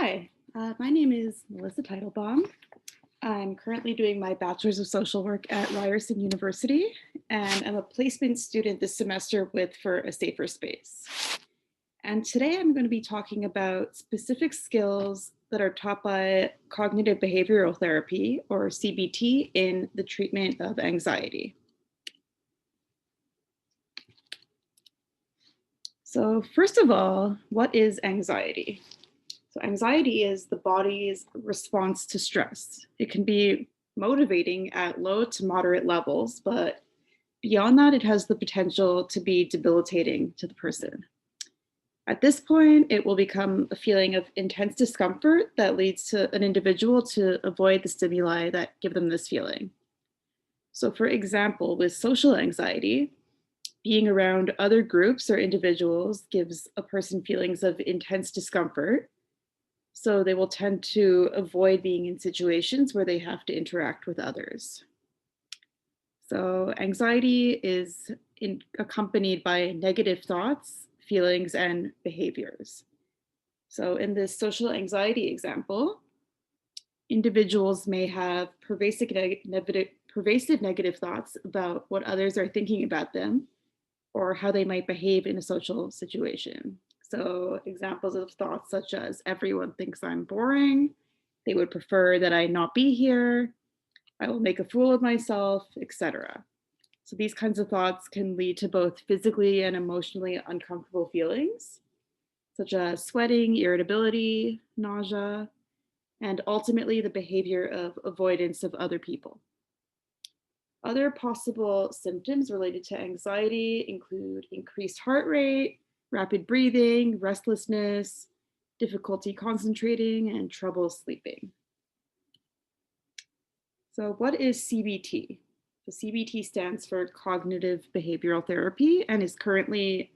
Hi, my name is Melissa Teitelbaum. I'm currently doing my Bachelor's of Social Work at Ryerson University, and I'm a placement student this semester with For a Safer Space. And today I'm going to be talking about specific skills that are taught by cognitive behavioral therapy, or CBT, in the treatment of anxiety. So first of all, what is anxiety? So anxiety is the body's response to stress. It can be motivating at low to moderate levels, but beyond that, it has the potential to be debilitating to the person. At this point, it will become a feeling of intense discomfort that leads to an individual to avoid the stimuli that give them this feeling. So for example, with social anxiety, being around other groups or individuals gives a person feelings of intense discomfort. So they will tend to avoid being in situations where they have to interact with others. So anxiety is accompanied by negative thoughts, feelings, and behaviors. So in this social anxiety example, individuals may have pervasive negative thoughts about what others are thinking about them or how they might behave in a social situation. So examples of thoughts such as everyone thinks I'm boring, they would prefer that I not be here, I will make a fool of myself, etc. So these kinds of thoughts can lead to both physically and emotionally uncomfortable feelings, such as sweating, irritability, nausea, and ultimately the behavior of avoidance of other people. Other possible symptoms related to anxiety include increased heart rate, rapid breathing, restlessness, difficulty concentrating, and trouble sleeping. So what is CBT? The CBT stands for Cognitive Behavioral Therapy and is currently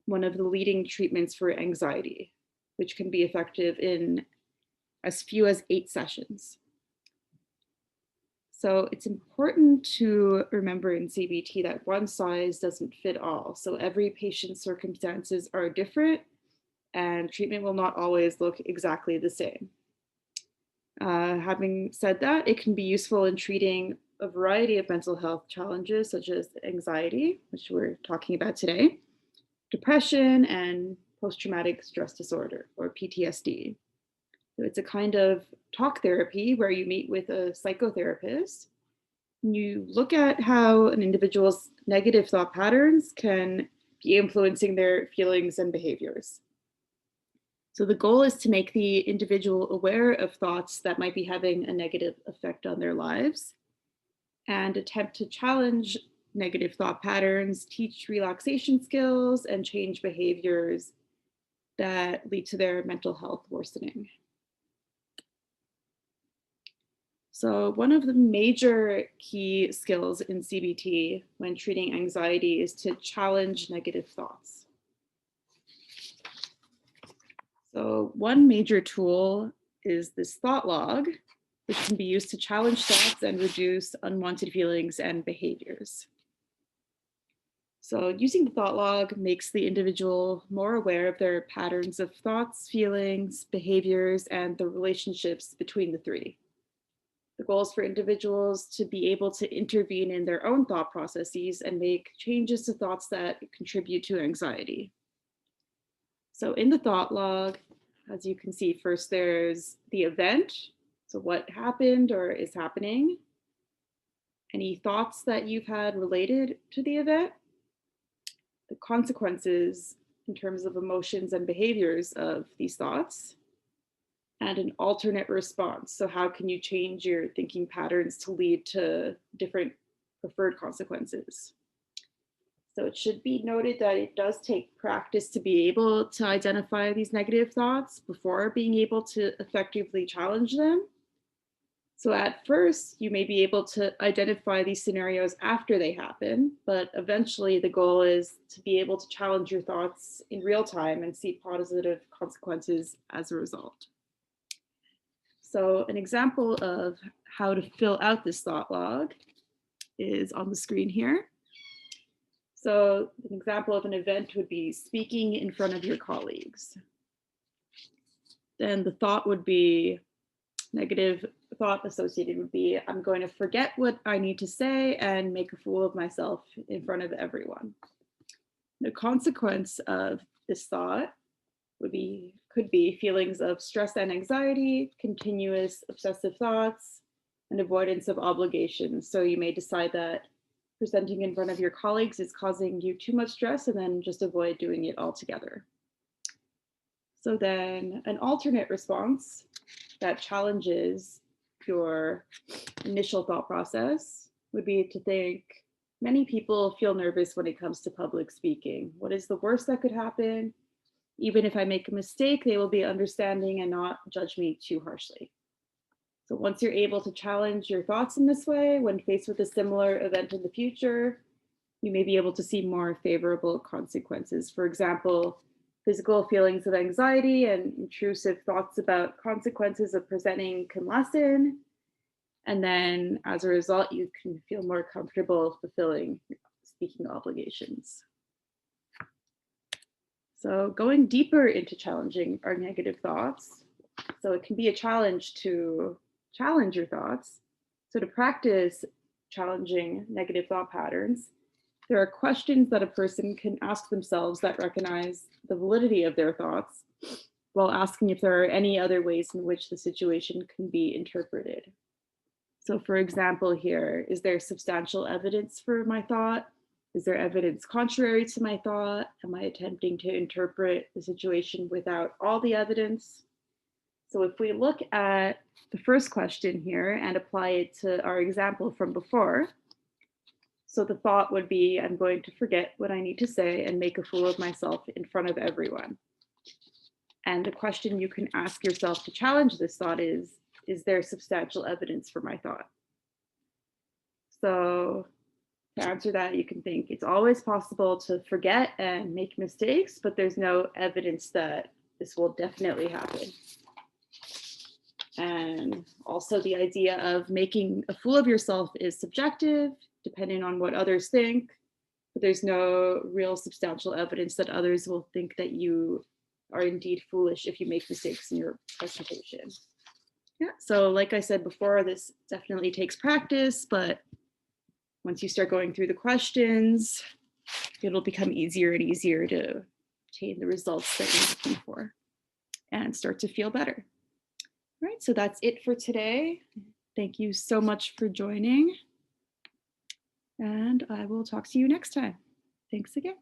one of the leading treatments for anxiety, which can be effective in as few as 8 sessions. So it's important to remember in CBT that one size doesn't fit all. So every patient's circumstances are different and treatment will not always look exactly the same. Having said that, it can be useful in treating a variety of mental health challenges such as anxiety, which we're talking about today, depression, and post-traumatic stress disorder, or PTSD. So it's a kind of talk therapy where you meet with a psychotherapist. You look at how an individual's negative thought patterns can be influencing their feelings and behaviors. So the goal is to make the individual aware of thoughts that might be having a negative effect on their lives and attempt to challenge negative thought patterns, teach relaxation skills, and change behaviors that lead to their mental health worsening. So one of the major key skills in CBT when treating anxiety is to challenge negative thoughts. So one major tool is this thought log, which can be used to challenge thoughts and reduce unwanted feelings and behaviors. So using the thought log makes the individual more aware of their patterns of thoughts, feelings, behaviors, and the relationships between the three. The goal is for individuals to be able to intervene in their own thought processes and make changes to thoughts that contribute to anxiety. So in the thought log, as you can see, first there's the event. So what happened or is happening? Any thoughts that you've had related to the event? The consequences in terms of emotions and behaviors of these thoughts, and an alternate response. So how can you change your thinking patterns to lead to different preferred consequences? So it should be noted that it does take practice to be able to identify these negative thoughts before being able to effectively challenge them. So at first, you may be able to identify these scenarios after they happen, but eventually the goal is to be able to challenge your thoughts in real time and see positive consequences as a result. So an example of how to fill out this thought log is on the screen here. So an example of an event would be speaking in front of your colleagues. Then the thought would be, negative thought associated would be, I'm going to forget what I need to say and make a fool of myself in front of everyone. The consequence of this thought could be feelings of stress and anxiety, continuous obsessive thoughts, and avoidance of obligations. So you may decide that presenting in front of your colleagues is causing you too much stress and then just avoid doing it altogether. So then an alternate response that challenges your initial thought process would be to think, many people feel nervous when it comes to public speaking. What is the worst that could happen? Even if I make a mistake, they will be understanding and not judge me too harshly. So once you're able to challenge your thoughts in this way, when faced with a similar event in the future, you may be able to see more favorable consequences. For example, physical feelings of anxiety and intrusive thoughts about consequences of presenting can lessen. And then as a result, you can feel more comfortable fulfilling speaking obligations. So going deeper into challenging our negative thoughts. So it can be a challenge to challenge your thoughts. So to practice challenging negative thought patterns, there are questions that a person can ask themselves that recognize the validity of their thoughts, while asking if there are any other ways in which the situation can be interpreted. So for example here, is there substantial evidence for my thought? Is there evidence contrary to my thought? Am I attempting to interpret the situation without all the evidence? So if we look at the first question here and apply it to our example from before, so the thought would be, I'm going to forget what I need to say and make a fool of myself in front of everyone. And the question you can ask yourself to challenge this thought is there substantial evidence for my thought? So to answer that, you can think it's always possible to forget and make mistakes, but there's no evidence that this will definitely happen. And also the idea of making a fool of yourself is subjective, depending on what others think, but there's no real substantial evidence that others will think that you are indeed foolish if you make mistakes in your presentation. Yeah, so like I said before, this definitely takes practice, but once you start going through the questions, it'll become easier and easier to obtain the results that you're looking for and start to feel better. All right, so that's it for today. Thank you so much for joining, and I will talk to you next time. Thanks again.